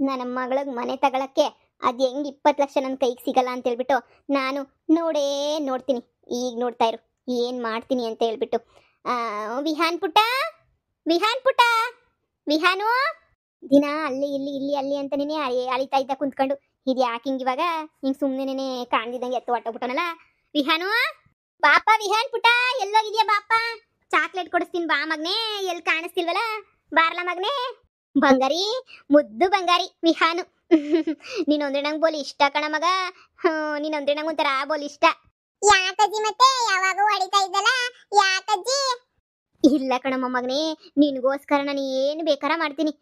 ನನ್ನ ಮಗಳಿಗೆ ಮನೆ ತಗೊಳಕ್ಕೆ ಅದು ಹೆಂಗೆ 20 ಲಕ್ಷ ನನ್ನ ಕೈಗೆ ಸಿಗಲ್ಲ ಅಂತ ಹೇಳ್ಬಿಟ್ಟು ನಾನು ನೋಡ್ತೀನಿ. ಈಗ ನೋಡ್ತಾ ಇರು ಏನು ಮಾಡ್ತೀನಿ ಅಂತ ಹೇಳ್ಬಿಟ್ಟು. ವಿಹಾನ್ ಪುಟ್ಟ, ವಿಹಾನ್ ಪುಟ್ಟ, ವಿಹಾನು ದಿನ ಅಲ್ಲಿ ಇಲ್ಲಿ ಇಲ್ಲಿ ಅಲ್ಲಿ ಅಂತ ನೀನೇ ಅಳಿತಾ ಇದ್ದ ಕುಂತ್ಕೊಂಡು. ಇದು ಯಾಕೆ ಹಿಂಗೆ ಇವಾಗ ಹಿಂಗೆ ಸುಮ್ಮನೆ ಕಾಣ್ದಿದ್ದಂಗೆ ಎತ್ತು ಹೊಟ್ಟೋಗ್ಬಿಟ್ಟನಲ್ಲ. ವಿಹಾನು ಬಾಪ, ವಿಹಾನ್ ಪುಟ್ಟ ಎಲ್ಲೋಗಿದ್ಯಾ ಬಾಪ, ಚಾಕ್ಲೇಟ್ ಕೊಡಿಸ್ತೀನಿ ಬಾ ಮಗನೇ. ಎಲ್ಲಿ ಕಾಣಿಸ್ತಿಲ್ವಲ್ಲ, ಬಾರ್ಲ ಮಗನೇ. ಬಂಗಾರಿ, ಮುದ್ದು ಬಂಗಾರಿ ವಿಹಾನು. ನೀನೊಂದ್ರೆ ನಂಗೆ ಬೋಲಿ ಇಷ್ಟ ಕಣ ಮಗ. ನೀನೊಂದ್ರೆ ನಂಗೆ ಒಂಥರ ಬೋಲಿ ಇಷ್ಟ. ಯಾಕಜ್ಜಿ ಮತ್ತೆ ಯಾವಾಗ ಹೊಡಿತಾ ಇದ್ದಲ್ಲ, ಯಾಕಜ್ಜಿ? ಇಲ್ಲ ಕಣಮ್ಮ ಮಗನೇ, ನಿನಗೋಸ್ಕರ ನಾನು ಏನು ಬೇಕಾರ ಮಾಡ್ತೀನಿ.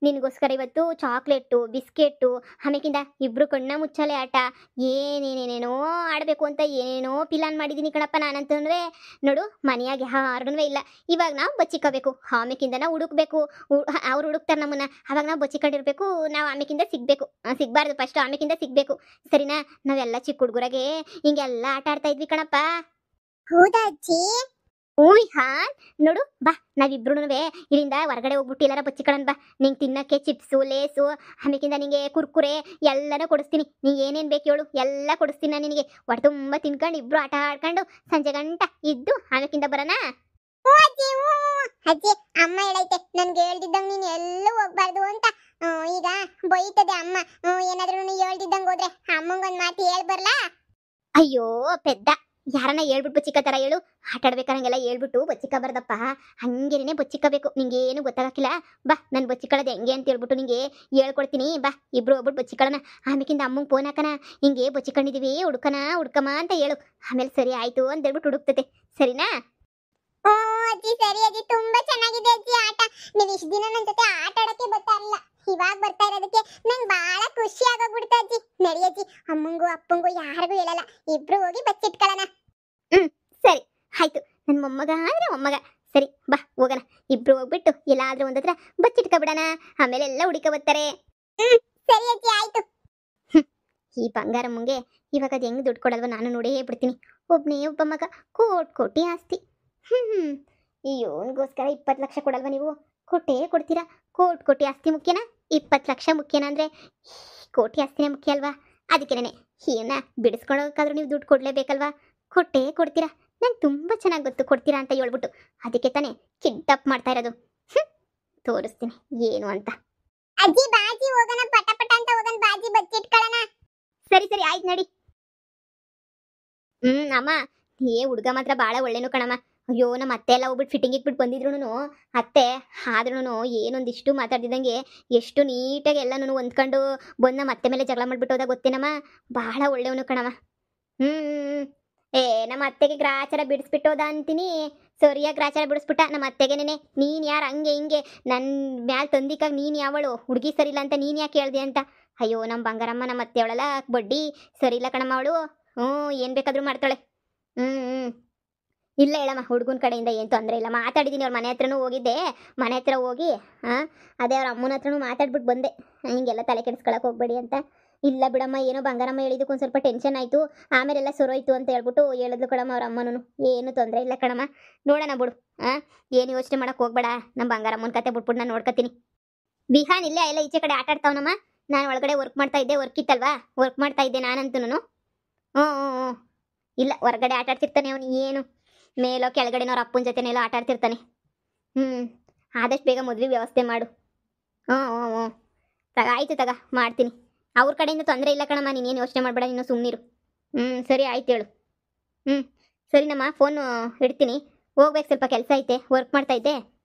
ನಿನಗೋಸ್ಕರ ಇವತ್ತು ಚಾಕ್ಲೇಟು, ಬಿಸ್ಕೆಟು, ಆಮೇಕಿಂದ ಇಬ್ರು ಕಣ್ಣ ಮುಚ್ಚಾಲೆ ಆಟ, ಏನೇನೇನೇನೋ ಆಡಬೇಕು ಅಂತ ಏನೇನೋ ಪ್ಲಾನ್ ಮಾಡಿದ್ದೀನಿ ಕಣಪ್ಪ. ನಾನಂತಂದ್ರೆ ನೋಡು, ಮನೆಯಾಗೆ ಯಾರೂ ಇಲ್ಲ. ಇವಾಗ ನಾವು ಬಚ್ಚಿಕೋಬೇಕು, ಆಮೇಕಿಂದ ನಾವು ಹುಡುಕ್ಬೇಕು. ಅವ್ರು ಹುಡುಕ್ತಾರೆ ನಮ್ಮನ್ನ, ಅವಾಗ ನಾವು ಬಚ್ಚಿಕೊಂಡಿರ್ಬೇಕು. ನಾವು ಆಮೇಕಿಂದ ಸಿಗ್ಬಾರ್ದು ಫಸ್ಟ್, ಆಮೇಕಿಂದ ಸಿಗ್ಬೇಕು. ಸರಿನಾ? ನಾವೆಲ್ಲ ಚಿಕ್ಕ ಹುಡುಗರಾಗೆ ಹಿಂಗೆಲ್ಲ ಆಟ ಆಡ್ತಾ ಇದ್ವಿ ಕಣಪ್ಪ. ಹೌದಾ ಅಜ್ಜಿ? ವಿಹಾನ್ ನೋಡು ಬಾ, ನಾವಿಬ್ರು ಇಲ್ಲಿಂದ ಹೊರಗಡೆ ಹೋಗ್ಬಿಟ್ಟು ಎಲ್ಲಾರ ಬಚ್ಚಿಕೊಳ್ಳೋಣ ಬಾ. ನಿಂಗೆ ತಿನ್ನಕ್ಕೆ ಚಿಪ್ಸು, ಲೇಸು, ಆಮೇಕಿಂದ ನಿಂಗೆ ಕುರ್ಕುರೆ ಎಲ್ಲನೂ ಕೊಡಿಸ್ತೀನಿ. ನಿಂಗೆ ಏನೇನು ಬೇಕು ಹೇಳು, ಎಲ್ಲ ಕೊಡಿಸ್ತೀನಿ ನಾನು ನಿನಗೆ. ಹೊಟ್ಟೆ ತುಂಬ ತಿನ್ಕೊಂಡು ಇಬ್ರು ಆಟ ಆಡ್ಕೊಂಡು ಸಂಜೆ ಗಂಟ ಇದ್ದು ಆಮೇಕಿಂದ ಬರೋಣ. ಅಜ್ಜಿ ಅಜ್ಜಿ, ಅಮ್ಮ ಹೇಳೈತೆ ನನ್ಗೆ ಹೇಳ್ದಿದ್ದಂಗೆ ನೀನು ಎಲ್ಲೂ ಹೋಗ್ಬಾರ್ದು ಅಂತ. ಈಗ ಬೈತದೆ ಅಮ್ಮ. ಏನಾದ್ರೂ ಹೇಳ್ದಿದ್ದಂಗೆ ಹೋದ್ರೆ ಅಮ್ಮಂಗೊಂದು ಮಾತು ಹೇಳ್ಬರ್ಲಾ? ಅಯ್ಯೋ ಪೆದ್ದ, ಯಾರನ್ನ ಹೇಳ್ಬಿಟ್ಟು ಬಚ್ಚಿಕತ್ತಾರ ಹೇಳು? ಆಟ ಆಡ್ಬೇಕಾರಂಗೆಲ್ಲ ಹೇಳ್ಬಿಟ್ಟು ಬಚ್ಚಿಕಬಾರ್ದಪ್ಪ. ಹಂಗೇನೆ ಬಚ್ಚಿಕಬೇಕು. ನಿಂಗೆ ಏನು ಗೊತ್ತಾಗಕ್ಕಿಲ್ಲ. ಬಾ, ನಾನು ಬಚ್ಚಿಕೊಳ್ಳೋದು ಹೆಂಗೆ ಅಂತ ಹೇಳ್ಬಿಟ್ಟು ನಿಂಗೆ ಹೇಳ್ಕೊಡ್ತೀನಿ. ಬಾ, ಇಬ್ರು ಹೋಗ್ಬಿಟ್ಟು ಬಚ್ಚಿಕೊಳ್ಳೋಣ. ಆಮೇಕಿಂದ ಅಮ್ಮಂಗೆ ಫೋನ್ ಹಾಕೋಣ, ಹಿಂಗೆ ಬಚ್ಚಿಕೊಂಡಿದೀವಿ, ಹುಡ್ಕಮ್ಮ ಅಂತ ಹೇಳು. ಆಮೇಲೆ ಸರಿ ಆಯ್ತು ಅಂತ ಹೇಳ್ಬಿಟ್ಟು ಹುಡುಕ್ತತೆ. ಸರಿನಾ? ಅಜ್ಜಿ ಸರಿ ಅಜ್ಜಿ, ತುಂಬಾ ಚೆನ್ನಾಗಿದೆ ಅಜ್ಜಿ ಆಟ. ನೀವು ಇಷ್ಟು ದಿನ ನನ್ನ ಜೊತೆ ಆಟ ಆಡಕ್ಕೆ ಬರ್ತಾ ಇರಲಿಲ್ಲ, ಇವಾಗ ಬರ್ತಾ ಇರೋದಕ್ಕೆ ನಂಗೆ ಬಹಳ ಖುಷಿ ಆಗೋಗ್ಬಿಡ್ತು ಅಜ್ಜಿ. ನಡಿ ಅಜ್ಜಿ, ಅಮ್ಮಂಗೂ ಅಪ್ಪಂಗೂ ಯಾರಿಗೂ ಹೇಳಲ್ಲ, ಇಬ್ರು ಹೋಗಿ ಬಚ್ಚಿಟ್ಕೊಳ್ಳೋಣ. ಸರಿ ಆಯ್ತು, ನನ್ನ ಮೊಮ್ಮಗ ಅಂದ್ರೆ ಮೊಮ್ಮಗ. ಸರಿ ಬಾ ಹೋಗೋಣ, ಇಬ್ರು ಹೋಗ್ಬಿಟ್ಟು ಎಲ್ಲಾದ್ರೂ ಒಂದತ್ರ ಬಚ್ಚಿಟ್ಕೊಬಿಡೋಣ. ಆಮೇಲೆ ಎಲ್ಲ ಹುಡುಕ ಬರ್ತಾರೆ. ಸರಿ ಅಜ್ಜಿ ಆಯ್ತು. ಈ ಬಂಗಾರಮ್ಮಂಗೆ ಇವಾಗ ಅದು ಹೆಂಗ್ ದುಡ್ಡು ಕೊಡಲ್ವ ನಾನು ನೋಡೇ ಬಿಡ್ತೀನಿ. ಒಬ್ಬನೇ ಒಬ್ಬ ಮಗ, ಕೋಟಿ ಆಸ್ತಿ. ಇವನಿಗೋಸ್ಕರ 20 ಲಕ್ಷ ಕೊಡಲ್ವ ನೀವು? ಕೊಡ್ತೀರಾ? ಕೋಟಿ ಆಸ್ತಿ ಮುಖ್ಯನಾ, 20 ಲಕ್ಷ ಮುಖ್ಯನಾ? ಅಂದರೆ ಕೋಟಿ ಆಸ್ತಿನೇ ಮುಖ್ಯ ಅಲ್ವಾ? ಅದಕ್ಕೇನೆ ಇವನ್ನ ಬಿಡಿಸ್ಕೊಳೋಕ್ಕಾದ್ರೂ ನೀವು ದುಡ್ಡು ಕೊಡಲೇಬೇಕಲ್ವಾ? ಕೊಡ್ತೀರಾ? ನಂಗೆ ತುಂಬ ಚೆನ್ನಾಗಿ ಗೊತ್ತು ಕೊಡ್ತೀರಾ ಅಂತ ಹೇಳ್ಬಿಟ್ಟು. ಅದಕ್ಕೆ ತಾನೇ ಕಿಡ್ನಾಪ್ ಮಾಡ್ತಾ ಇರೋದು. ತೋರಿಸ್ತೀನಿ ಏನು ಅಂತ. ಅಜ್ಜಿ ಬಾಜಿ ಹೋಗೋಣ, ಪಟ ಪಟ ಅಂತ ಹೋಗೋಣ, ಬಾಜಿ ಬಚ್ಚಿಟ್ಕೊಳ್ಳೋಣ. ಸರಿ ಆಯ್ತು ನಡಿ. ಅಮ್ಮ, ಹುಡುಗ ಮಾತ್ರ ಭಾಳ ಒಳ್ಳೆನು ಕಣಮ್ಮ. ಅಯ್ಯೋ, ನಮ್ಮ ಅತ್ತೆ ಎಲ್ಲ ಹೋಗ್ಬಿಟ್ಟು ಫಿಟ್ಟಿಂಗ್ ಇಟ್ಬಿಟ್ಟು ಬಂದಿದ್ರು ಅತ್ತೆ. ಆದ್ರೂ ಏನೊಂದಿಷ್ಟು ಮಾತಾಡ್ದಿದ್ದಂಗೆ ಎಷ್ಟು ನೀಟಾಗಿ ಎಲ್ಲನೂ ಹೊಂದ್ಕೊಂಡು ಬಂದು ನಮ್ಮ ಅತ್ತೆ ಮೇಲೆ ಜಗಳ ಮಾಡ್ಬಿಟ್ಟು ಹೋದಾಗ ಗೊತ್ತೇನಮ್ಮ, ಭಾಳ ಒಳ್ಳೆಯವನು ಕಣಮ್ಮ. ನಮ್ಮ ಅತ್ತೆಗೆ ಗ್ರಾಚಾರ ಬಿಡಿಸ್ಬಿಟ್ಟೋದ ಅಂತೀನಿ. ಸರಿಯಾಗಿ ಗ್ರಾಚಾರ ಬಿಡಿಸ್ಬಿಟ್ಟ ನಮ್ಮ ಅತ್ತೆಗೆನೇ. ನೀನು ಯಾರು ಹಂಗೆ ಹಿಂಗೆ ನನ್ನ ಮ್ಯಾಲೆ ತಂದಿಕಾಗ ನೀನು ಯಾವಳು ಹುಡುಗಿ ಸರಿಯಿಲ್ಲ ಅಂತ ನೀನು ಯಾಕೆ ಹೇಳ್ದೆ ಅಂತ. ಅಯ್ಯೋ, ನಮ್ಮ ಬಂಗಾರಮ್ಮ ನಮ್ಮ ಅತ್ತೆ ಅವಳಲ್ಲ ಬಡ್ಡಿ ಸರಿ ಇಲ್ಲ ಕಣಮ್ಮ ಅವಳು. ಏನು ಬೇಕಾದರೂ ಮಾಡ್ತಾಳೆ. ಇಲ್ಲ ಹೇಳಮ್ಮ, ಹುಡುಗನ ಕಡೆಯಿಂದ ಏನು ತೊಂದರೆ ಇಲ್ಲ. ಮಾತಾಡಿದ್ದೀನಿ, ಅವ್ರ ಮನೆ ಹತ್ರನೂ ಹೋಗಿದ್ದೆ. ಮನೆ ಹತ್ರ ಹೋಗಿ ಅದೇ ಅವ್ರ ಅಮ್ಮನ ಹತ್ರನೂ ಮಾತಾಡ್ಬಿಟ್ಟು ಬಂದೆ, ಹಿಂಗೆಲ್ಲ ತಲೆ ಕೆಡಿಸ್ಕೊಳಕ್ಕೆ ಹೋಗ್ಬೇಡಿ ಅಂತ. ಇಲ್ಲ ಬಿಡಮ್ಮ, ಏನೋ ಬಂಗಾರಮ್ಮ ಹೇಳಿದಕ್ಕೆ ಒಂದು ಸ್ವಲ್ಪ ಟೆನ್ಷನ್ ಆಯಿತು, ಆಮೇಲೆಲ್ಲ ಸೊರೋಯ್ತು ಅಂತ ಹೇಳ್ಬಿಟ್ಟು ಹೇಳಿದ್ಲು ಕಣಮ್ಮ ಅವ್ರ ಅಮ್ಮನೂ. ಏನು ತೊಂದರೆ ಇಲ್ಲ ಕಣಮ್ಮ, ನೋಡೋಣ ಬಿಡು. ಏನು ಯೋಚನೆ ಮಾಡೋಕೆ ಹೋಗ್ಬೇಡ. ನಮ್ಮ ಬಂಗಾರಮ್ಮನ ಕತೆ ಬಿಟ್ಬಿಟ್ಟು ನಾನು ನೋಡ್ಕೊತೀನಿ. ವಿಹಾನ್ ಇಲ್ಲೇ ಎಲ್ಲ ಈಚೆ ಕಡೆ ಆಟ ಆಡ್ತಾವನಮ್ಮ. ನಾನು ಒಳಗಡೆ ವರ್ಕ್ ಮಾಡ್ತಾ ಇದ್ದೆ, ವರ್ಕ್ ಇತ್ತಲ್ವಾ, ವರ್ಕ್ ಮಾಡ್ತಾ ಇದ್ದೆ ನಾನಂತೂ. ಇಲ್ಲ, ಹೊರಗಡೆ ಆಟ ಆಡ್ತಿರ್ತಾನೆ ಅವನು. ಏನು ಮೇಲೋ ಕೆಳಗಡೆನವ್ರ ಅಪ್ಪನ ಜೊತೆನೆಲ್ಲ ಆಟ ಆಡ್ತಿರ್ತಾನೆ. ಆದಷ್ಟು ಬೇಗ ಮದುವೆ ವ್ಯವಸ್ಥೆ ಮಾಡು. ಆಯಿತು ತಗ, ಮಾಡ್ತೀನಿ. ಅವ್ರ ಕಡೆಯಿಂದ ತೊಂದರೆ ಇಲ್ಲ ಕಣಮ್ಮ, ನೀನೇನು ಯೋಚನೆ ಮಾಡಬೇಡ, ನೀನು ಸುಮ್ಮನಿರು. ಸರಿ ಆಯ್ತು ಹೇಳು. ಸರಿನಮ್ಮ, ಫೋನು ಇಡ್ತೀನಿ, ಹೋಗ್ಬೇಕು, ಸ್ವಲ್ಪ ಕೆಲಸ ಐತೆ, ವರ್ಕ್ ಮಾಡ್ತಾ ಇದ್ದೆ.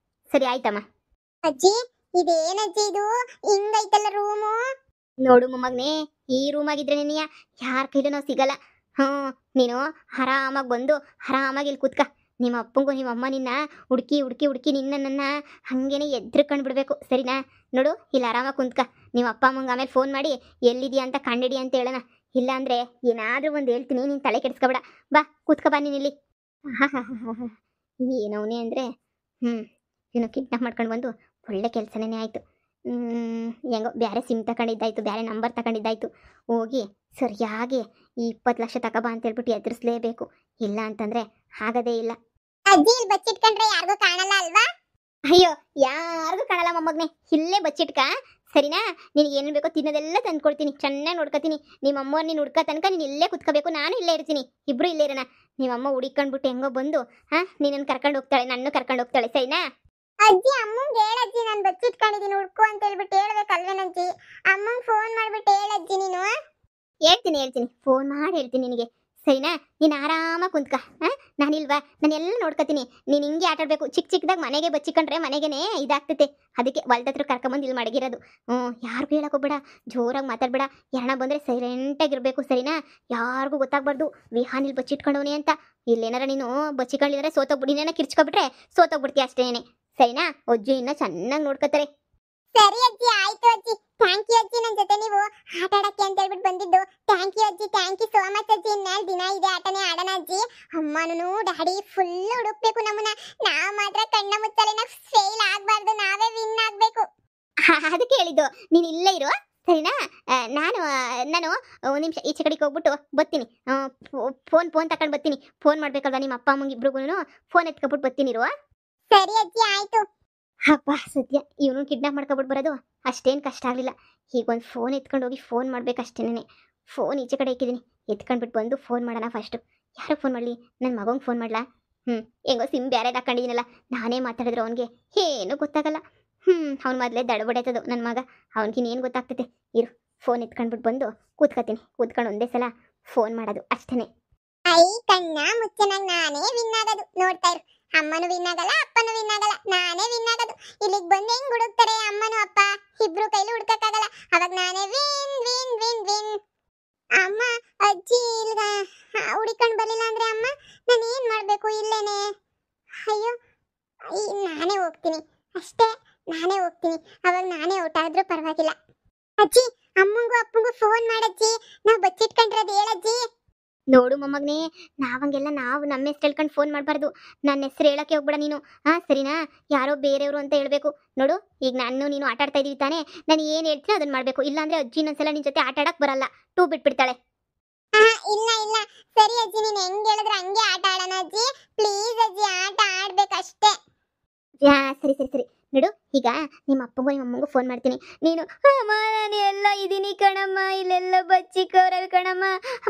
ಸರಿ ಆಯ್ತಮ್ಮ. ಅಜ್ಜಿ ಇದೇನಜ್ಜಿ ಇದು ಹಿಂಗೈತಲ್ಲ ರೂಮು? ನೋಡು ಮೊಮ್ಮಗನೇ, ಈ ರೂಮ್ ಆಗಿದ್ರೆ ನೀನು ಯಾರ ಕೈಲೂ ನಾವು ಸಿಗಲ್ಲ. ನೀನು ಆರಾಮಾಗಿ ಬಂದು ಆರಾಮಾಗಿ ಇಲ್ಲಿ ಕೂತ್ಕ. ನಿಮ್ಮ ಅಪ್ಪಂಗೂ ನಿಮ್ಮ ಅಮ್ಮ ನಿನ್ನ ಹುಡುಕಿ ನಿನ್ನ ಹಾಗೇನೆ ಎದ್ರುಕೊಂಡು ಬಿಡಬೇಕು. ಸರಿನಾ? ನೋಡು, ಇಲ್ಲಿ ಆರಾಮಾಗಿ ಕುಂತ್ಕ. ನಿಮ್ಮ ಅಪ್ಪ ಅಮ್ಮಂಗೆ ಆಮೇಲೆ ಫೋನ್ ಮಾಡಿ ಎಲ್ಲಿದೆಯಾ ಅಂತ ಕಂಡಿಡಿ ಅಂತ ಹೇಳೋಣ. ಇಲ್ಲಾಂದರೆ ಏನಾದರೂ ಒಂದು ಹೇಳ್ತೀನಿ, ನೀನು ತಲೆ ಕೆಡಿಸ್ಕೊಬೇಡ. ಬಾ ಕೂತ್ಕ, ಬಾ ನೀನು ಇಲ್ಲಿ. ಏನವನೇ ಅಂದರೆ ಇವನು ಕಿಡ್ನಾಪ್ ಮಾಡ್ಕೊಂಡು ಬಂದು ಒಳ್ಳೆ ಕೆಲಸನೇ ಆಯಿತು. ಹೆಂಗೋ ಬೇರೆ ಸಿಮ್ ತಗೊಂಡಿದ್ದಾಯ್ತು, ಬೇರೆ ನಂಬರ್ ತಗೊಂಡಿದ್ದಾಯ್ತು. ಹೋಗಿ ಸರಿಯಾಗಿ ಈ 20 ಲಕ್ಷ ತಗೋಬಾ ಅಂತ ಹೇಳ್ಬಿಟ್ಟು ಎದುರಿಸಲೇಬೇಕು. ಇಲ್ಲ ಅಂತಂದರೆ ಆಗೋದೇ ಇಲ್ಲ. ಅಜ್ಜಿ ಇಲ್ಲಿ ಬಚ್ಚಿಟ್ಕೊಂಡ್ರೆ ಯಾರಿಗೂ ಕಾಣಲ್ಲ ಅಲ್ವಾ? ಅಯ್ಯೋ, ಯಾರಿಗೂ ಕಾಣಲ್ಲ ಮೊಮ್ಮಗನೇ, ಇಲ್ಲೇ ಬಚ್ಚಿಟ್ಕ. ಸರಿನಾ? ನಿನಗೆ ಏನು ಬೇಕೋ ತಿನ್ನೋದೆಲ್ಲ ತಂದ್ಕೊಡ್ತೀನಿ, ಚೆನ್ನಾಗಿ ನೋಡ್ಕೊತೀನಿ. ನಿಮ್ಮ ಅಮ್ಮವ್ರು ನೀನು ಹುಡ್ಕೋ ತನಕ ನೀನು ಇಲ್ಲೇ ಕುತ್ಕೋಬೇಕು, ನಾನು ಇಲ್ಲೇ ಇರ್ತೀನಿ, ಇಬ್ರು ಇಲ್ಲೇ ಇರೋಣ. ನಿಮ್ಮಮ್ಮ ಹುಡಿಕೊಂಡ್ಬಿಟ್ಟು ಹೆಂಗೋ ಬಂದು ನಿನ್ನನ್ನು ಕರ್ಕೊಂಡು ಹೋಗ್ತಾಳೆ, ನನ್ನ ಕರ್ಕೊಂಡು ಹೋಗ್ತಾಳೆ, ಸರಿನಾ? ಅಜ್ಜಿ ಅಮ್ಮಂಗೆ ಹೇಳಜ್ಜಿ, ನಾನು ಬಚ್ಚಿಟ್ಕೊಂಡಿದ್ದೀನಿ ಹುಡ್ಕು ಅಂತ ಹೇಳ್ಬಿಟ್ಟು ಹೇಳ್ಬೇಕಲ್ವೇನಜ್ಜಿ? ಅಮ್ಮಂಗೆ ಫೋನ್ ಮಾಡ್ಬಿಟ್ಟು ಹೇಳಜ್ಜಿ ನೀನು. ಹೇಳ್ತೀನಿ, ಫೋನ್ ಮಾಡಿ ಹೇಳ್ತೀನಿ ನಿನಗೆ, ಸರಿನಾ? ನೀನು ಆರಾಮಾಗಿ ಕುಂತ್ಕ. ನಾನಿಲ್ವಾ, ನಾನೆಲ್ಲ ನೋಡ್ಕೊತೀನಿ. ನೀನು ಹಿಂಗೆ ಆಟ ಆಡಬೇಕು. ಚಿಕ್ಕದಾಗ ಮನೆಗೆ ಬಚ್ಚಿಕೊಂಡ್ರೆ ಮನೆಗೇನೆ ಇದಾಗ್ತೈತೆ. ಅದಕ್ಕೆ ಹೊಲ್ದತ್ರ ಕರ್ಕೊಂಬಂದು ಇಲ್ಲಿ ಮಡಗಿರೋದು. ಯಾರಿಗೂ ಹೇಳಕ್ ಹೋಗ್ಬೇಡ, ಜೋರಾಗಿ ಮಾತಾಡ್ಬೇಡ. ಯಾರನ್ನ ಬಂದರೆ ಸೈಲೆಂಟಾಗಿರ್ಬೇಕು, ಸರಿನಾ? ಯಾರಿಗೂ ಗೊತ್ತಾಗ್ಬಾರ್ದು ವಿಹಾನ್ ಇಲ್ಲಿ ಬಚ್ಚಿಟ್ಕೊಂಡವನಿ ಅಂತ. ಇಲ್ಲೇನಾರ ನೀನು ಬಚ್ಚಿಕೊಂಡಿದ್ರೆ ಸೋತೋಗ್ಬಿಡಿ, ನೀನೇನ ಕಿರ್ಚ್ಕೊಬಿಟ್ರೆ ಸೋತೋಗ್ಬಿಡ್ತೀಯ ಅಷ್ಟೇನೆ, ಸರಿನಾ? ಅಜ್ಜಿ ಇನ್ನ ಚೆನ್ನಾಗಿ ನೋಡ್ಕೊತಾರೆ. ಸರಿ ಅಜ್ಜಿ, ಆಯ್ತು ಅಜ್ಜಿ. ಥ್ಯಾಂಕ್ ಯು ಅಜ್ಜಿ, ನನ್ನ ಜೊತೆ ನೀವು ಆಟ ಆಡಕ್ಕೆ ಅಂತ ಹೇಳ್ಬಿಟ್ಟು ಬಂದಿದ್ದು. ಥ್ಯಾಂಕ್ ಯು ಅಜ್ಜಿ, ಥ್ಯಾಂಕ್ ಯು ಸೋ ಮಚ್ ಅಜ್ಜಿ. ಇನ್ಮೇಲೆ ದಿನ ಇದೆ ಆಟನೇ ಆಡೋಣ ಅಜ್ಜಿ. ಅಮ್ಮನೂ ಡ್ಯಾಡಿ ಫುಲ್ ಹುಡುಕ್ಬೇಕು ನಮ್ಮನ್ನ. ನಾವು ಮಾತ್ರ ಕಣ್ಣ ಮುಚ್ಚಲಿನ ಫೇಲ್ ಆಗ್ಬಾರ್ದು, ನಾವೇ ವಿನ್ ಆಗ್ಬೇಕು. ಅದಕ್ಕೆ ಹೇಳಿದ್ದು, ನೀನು ಇಲ್ಲೇ ಇರು, ಸರಿನಾ? ನಾನು ಒಂದು ನಿಮಿಷ ಈಚೆ ಕಡೆಗೆ ಹೋಗ್ಬಿಟ್ಟು ಬರ್ತೀನಿ. ಫೋನ್ ತಗೊಂಡು ಬರ್ತೀನಿ. ಫೋನ್ ಮಾಡ್ಬೇಕಲ್ವಾ ನಿಮ್ಮ ಅಪ್ಪ ಅಮ್ಮಂಗೆ ಇಬ್ರಿಗೂ? ಫೋನ್ ಎತ್ಕೊಬಿಟ್ಟು ಬರ್ತೀನಿ ಇರುವ. ಸರಿ ಅಜ್ಜಿ, ಆಯ್ತು. ಅಪ್ಪ ಸದ್ಯ ಇವನು ಕಿಡ್ನಾಪ್ ಮಾಡ್ಕೊಬಿಟ್ಟು ಬರೋದು ಅಷ್ಟೇನು ಕಷ್ಟ ಆಗಲಿಲ್ಲ. ಈಗ ಒಂದು ಫೋನ್ ಎತ್ಕೊಂಡು ಹೋಗಿ ಫೋನ್ ಮಾಡ್ಬೇಕಷ್ಟೇನೆ. ಫೋನ್ ಈಚೆ ಕಡೆ ಇಕ್ಕಿದ್ದೀನಿ, ಎತ್ಕೊಂಡ್ಬಿಟ್ಟು ಬಂದು ಫೋನ್ ಮಾಡೋಣ ಫಸ್ಟು. ಯಾರಿಗೆ ಫೋನ್ ಮಾಡಲಿ? ನನ್ನ ಮಗಂಗೆ ಫೋನ್ ಮಾಡಲಾ? ಹೆಂಗೋ ಸಿಮ್ ಬೇರೆ ಹಾಕೊಂಡಿದ್ದೀನಲ್ಲ, ನಾನೇ ಮಾತಾಡಿದ್ರು ಅವನಿಗೆ ಏನೂ ಗೊತ್ತಾಗಲ್ಲ. ಅವ್ನು ಮೊದಲೇ ದಡಬಡೈತದು ನನ್ನ ಮಗ, ಅವನಿಗಿನ್ನೇನು ಗೊತ್ತಾಗ್ತೈತೆ. ಇರು, ಫೋನ್ ಎತ್ಕೊಂಡ್ಬಿಟ್ಟು ಬಂದು ಕೂತ್ಕೊಂಡು ಒಂದೇ ಸಲ ಫೋನ್ ಮಾಡೋದು ಅಷ್ಟೇ. ಐ ಕಣ್ಣ ಮುಚ್ಚನಾಗ ನಾನೇ ವಿನ್ ಆಗೋದು, ನೋಡ್ತಾ ಇರು. ಅಮ್ಮನು ವಿನ್ ಆಗಲ್ಲ, ಅಪ್ಪನು ವಿನ್ ಆಗಲ್ಲ, ನಾನೇ ವಿನ್ ಆಗೋದು. ಇಲ್ಲಿಗೆ ಬಂದು ಹೆಂಗ್ ಹುಡುಕ್ತಾರೆ ಅಮ್ಮನು ಅಪ್ಪ? ಇಬ್ರು ಕೈಲಿ ಹುಡ್ಕಕ್ಕಾಗಲ್ಲ. ಅವಾಗ ನಾನೇ ವಿನ್ ವಿನ್ ವಿನ್ ವಿನ್. ಅಮ್ಮ ಅಜ್ಜಿ ಇಲ್ಗ ಹುಡಿಕೊಂಡು ಬರ್ಲಿಲ್ಲ ಅಂದ್ರೆ ಅಮ್ಮ ನಾನು ಏನ್ ಮಾಡ್ಬೇಕು ಇಲ್ಲೇನೆ? ಅಯ್ಯೋ, ನಾನೇ ಹೋಗ್ತೀನಿ ಅಷ್ಟೇ, ನಾನೇ ಹೋಗ್ತೀನಿ. ಅವಾಗ ನಾನೇ ಔಟ್ ಆದ್ರೂ ಪರವಾಗಿಲ್ಲ. ಅಜ್ಜಿ ಅಮ್ಮಂಗೂ ಅಪ್ಪಂಗೂ ಫೋನ್ ಮಾಡಜ್ಜಿ, ನಾವು ಬಚ್ಚಿಟ್ಕೊಂಡಿರೋದು ಹೇಳಜ್ಜಿ. ನೋಡು ಮೊಮ್ಮಗನೇ, ನಾವು ನಮ್ಮ ಹೆಸರು ಹೇಳ್ಕೊಂಡು ಫೋನ್ ಮಾಡಬಾರ್ದು. ನನ್ನ ಹೆಸರು ಹೇಳೋಕ್ಕೆ ಹೋಗ್ಬೇಡ ನೀನು, ಸರಿನಾ? ಯಾರೋ ಬೇರೆಯವರು ಅಂತ ಹೇಳಬೇಕು. ನೋಡು, ಈಗ ನೀನು ಆಟ ಆಡ್ತಾ ಇದ್ದೀವಿ ತಾನೇ, ನಾನು ಏನು ಹೇಳ್ತೀನಿ ಅದನ್ನು ಮಾಡಬೇಕು. ಇಲ್ಲಾಂದರೆ ಅಜ್ಜಿ ಇನ್ನೊಂದ್ಸಲ ನಿನ್ನ ಜೊತೆ ಆಟ ಆಡಕ್ಕೆ ಬರಲ್ಲ, ಟೂ ಬಿಟ್ಬಿಡ್ತಾಳೆ. ಇಲ್ಲ ಇಲ್ಲ, ಸರಿ ಅಜ್ಜಿ, ನೀನು ಹೆಂಗೆ ಹೇಳಿದ್ರೆ ಹಂಗೆ ಆಟ ಆಡೋಣ ಅಜ್ಜಿ. ಪ್ಲೀಸ್ ಅಜ್ಜಿ, ಆಟ ಆಡ್ಬೇಕಷ್ಟೇ. ಸರಿ ನೋಡು, ಈಗ ನಿಮ್ಮ ಅಪ್ಪಂಗೂ ನಿಮ್ಮ ಅಮ್ಮಂಗೂ ಫೋನ್ ಮಾಡ್ತೀನಿ. ನೀನು ಅಮ್ಮ ನಾನು ಎಲ್ಲ ಇದ್ದೀನಿ ಕಣಮ್ಮ, ಇಲ್ಲೆಲ್ಲ ಬಚ್ಚಿಕೋರಲ್ ಕಣಮ್ಮ,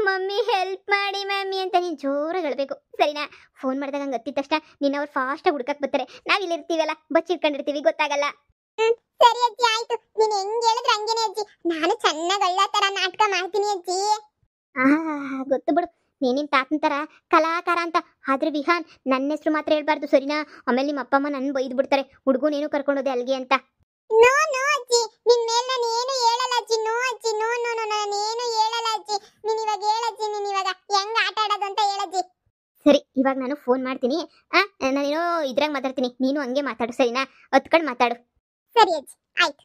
ಮಮ್ಮಿ ಹೆಲ್ಪ್ ಮಾಡಿ ಮಮ್ಮಿ ಅಂತ ನೀನು ಜೋರಾಗಿ ಹೇಳಬೇಕು, ಸರಿನಾ? ಫೋನ್ ಮಾಡಿದಾಗ ಹಂಗೆ ಹತ್ತಿದ ತಕ್ಷಣ ನೀನು ಅವ್ರು ಫಾಸ್ಟಾಗಿ ಹುಡ್ಕಕ್ಕೆ ಬರ್ತಾರೆ. ನಾವು ಇಲ್ಲಿರ್ತೀವಲ್ಲ, ಬಚ್ಚಿಟ್ಕೊಂಡಿರ್ತೀವಿ, ಗೊತ್ತಾಗಲ್ಲ. ಸರಿ ಅಜ್ಜಿ, ಆಯ್ತು. ನೀನು ಹೆಂಗೆ ಹೇಳಿದ್ರೆ ಹಂಗೇನೆ ಅಜ್ಜಿ. ನಾನು ಚೆನ್ನಾಗಿ ಒಳ್ಳೆ ಥರ ನಾಟಕ ಮಾಡ್ತೀನಿ ಅಜ್ಜಿ. ಗೊತ್ತು ಬಿಡು, ನೀನಿನ್ ತಾತನ ಥರ ಕಲಾಕಾರ ಅಂತ. ಆದ್ರೆ ವಿಹಾನ್, ನನ್ನ ಹೆಸರು ಮಾತ್ರ ಹೇಳ್ಬಾರ್ದು, ಸರಿನಾ? ಆಮೇಲೆ ನಿಮ್ಮ ಅಪ್ಪ ಅಮ್ಮ ನನ್ನ ಬೈದು ಬಿಡ್ತಾರೆ, ಹುಡುಗನೇನು ಕರ್ಕೊಂಡೋದೆ ಅಲ್ಲಿಗೆ ಅಂತ. ನೋ ಅಜ್ಜಿ, ನಿನ್ ಮೇಲೆ ನಾನು ಏನು ಹೇಳಲ್ಲ ಅಜ್ಜಿ. ನೋ ಅಜ್ಜಿ, ನೋ ನಾನು ಏನು ಹೇಳಲ್ಲ ಅಜ್ಜಿ. ನೀನ್ ಇವಾಗ ಹೇಳಜ್ಜಿ, ನೀನ್ ಇವಾಗ ಹೆಂಗ್ ಆಟ ಆಡೋದು ಅಂತ ಹೇಳಜ್ಜಿ. ಸರಿ, ಇವಾಗ ನಾನು ಫೋನ್ ಮಾಡ್ತೀನಿ. ನಾನೇನೋ ಇದ್ರಾಗ ಮಾತಾಡ್ತೀನಿ, ನೀನು ಹಂಗೆ ಮಾತಾಡು, ಸರಿನಾ? ಹೊತ್ಕೊಂಡು ಮಾತಾಡು. ಸರಿ ಅಜ್ಜಿ, ಆಯ್ತು.